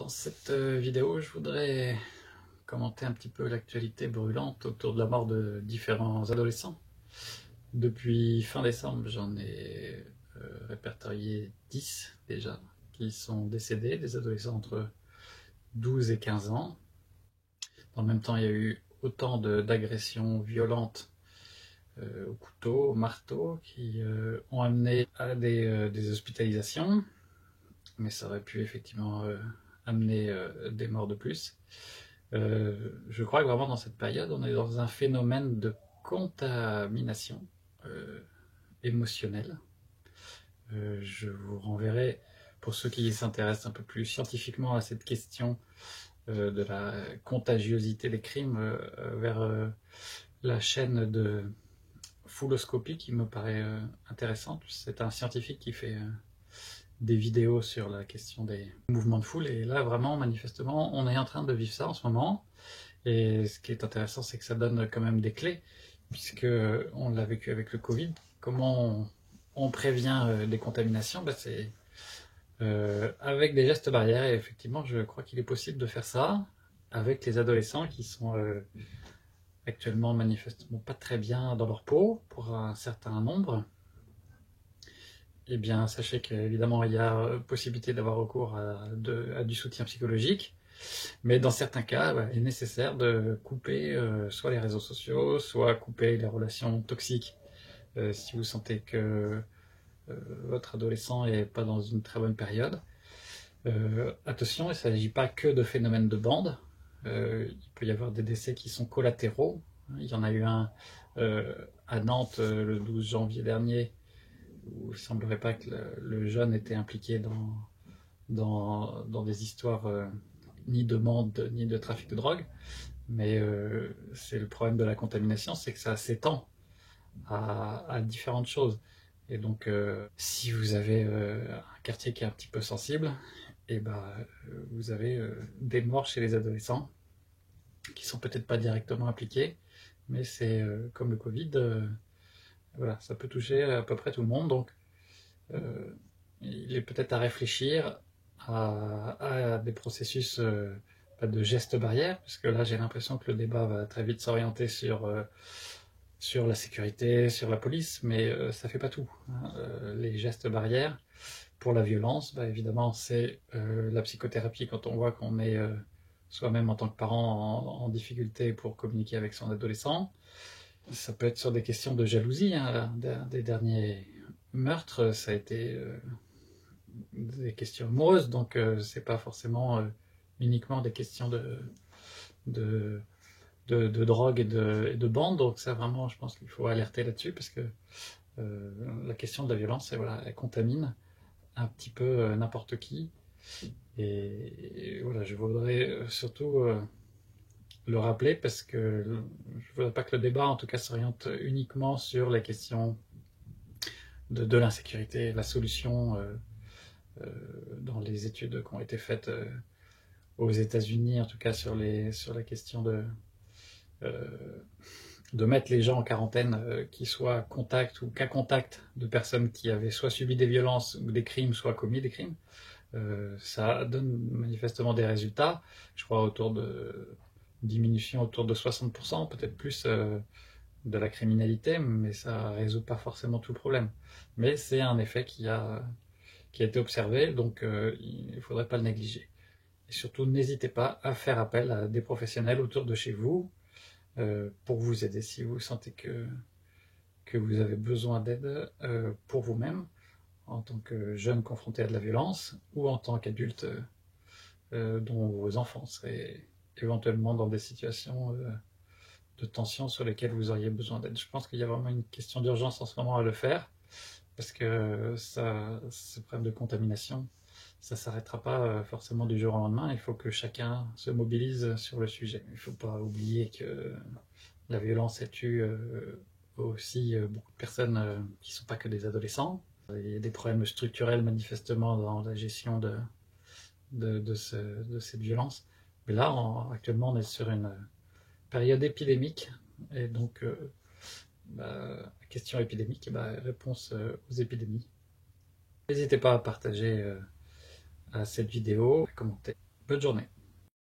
Dans cette vidéo, je voudrais commenter un petit peu l'actualité brûlante autour de la mort de différents adolescents. Depuis fin décembre, j'en ai répertorié 10 déjà qui sont décédés, des adolescents entre 12 et 15 ans. Dans le même temps, il y a eu autant d'agressions violentes au couteau, au marteau, qui ont amené à des hospitalisations, mais ça aurait pu effectivement amener des morts de plus. Je crois que vraiment dans cette période, on est dans un phénomène de contamination émotionnelle. Je vous renverrai, pour ceux qui s'intéressent un peu plus scientifiquement à cette question de la contagiosité des crimes, vers la chaîne de Fouloscopie qui me paraît intéressante. C'est un scientifique qui fait des vidéos sur la question des mouvements de foule, et là vraiment manifestement on est en train de vivre ça en ce moment, et ce qui est intéressant c'est que ça donne quand même des clés, puisque on l'a vécu avec le Covid. Comment on prévient des contaminations? C'est avec des gestes barrières, et effectivement je crois qu'il est possible de faire ça avec les adolescents qui sont actuellement manifestement pas très bien dans leur peau pour un certain nombre. Eh bien, sachez qu'évidemment, il y a possibilité d'avoir recours à du soutien psychologique, mais dans certains cas, il est nécessaire de couper soit les réseaux sociaux, soit couper les relations toxiques. Si vous sentez que votre adolescent n'est pas dans une très bonne période. Attention, il ne s'agit pas que de phénomènes de bande. Il peut y avoir des décès qui sont collatéraux. Il y en a eu un à Nantes le 12 janvier dernier, où il ne semblerait pas que le jeune était impliqué dans des histoires ni de bande ni de trafic de drogue, mais c'est le problème de la contamination, c'est que ça s'étend à différentes choses. Et donc, si vous avez un quartier qui est un petit peu sensible, et vous avez des morts chez les adolescents qui sont peut-être pas directement impliqués, mais c'est comme le Covid, voilà, ça peut toucher à peu près tout le monde. Donc, il est peut-être à réfléchir à des processus de gestes barrières, puisque là j'ai l'impression que le débat va très vite s'orienter sur la sécurité, sur la police, mais ça fait pas tout. Les gestes barrières pour la violence, évidemment c'est la psychothérapie quand on voit qu'on est soi-même en tant que parent en difficulté pour communiquer avec son adolescent. Ça peut être sur des questions de jalousie, hein. Des derniers meurtres, ça a été des questions amoureuses, donc c'est pas forcément uniquement des questions de, drogue et de bande. Donc ça vraiment, je pense qu'il faut alerter là-dessus, parce que la question de la violence, voilà, elle contamine un petit peu n'importe qui. Et voilà, je voudrais surtout le rappeler, parce que je ne voudrais pas que le débat en tout cas s'oriente uniquement sur les questions de l'insécurité. La solution dans les études qui ont été faites aux États-Unis, en tout cas sur la question de mettre les gens en quarantaine, qui soient contact ou cas contact de personnes qui avaient soit subi des violences ou des crimes, soit commis des crimes. Ça donne manifestement des résultats, je crois autour de diminution autour de 60%, peut-être plus, de la criminalité, mais ça ne résout pas forcément tout le problème. Mais c'est un effet qui a été observé, donc il ne faudrait pas le négliger. Et surtout, n'hésitez pas à faire appel à des professionnels autour de chez vous pour vous aider si vous sentez que vous avez besoin d'aide pour vous-même, en tant que jeune confronté à de la violence, ou en tant qu'adulte dont vos enfants seraient éventuellement dans des situations de tension sur lesquelles vous auriez besoin d'aide. Je pense qu'il y a vraiment une question d'urgence en ce moment à le faire, parce que ce problème de contamination, ça ne s'arrêtera pas forcément du jour au lendemain. Il faut que chacun se mobilise sur le sujet. Il ne faut pas oublier que la violence, elle tue aussi beaucoup de personnes qui ne sont pas que des adolescents. Il y a des problèmes structurels manifestement dans la gestion de cette violence. Mais là, actuellement, on est sur une période épidémique, et donc question épidémique, réponse aux épidémies. N'hésitez pas à partager cette vidéo, à commenter. Bonne journée.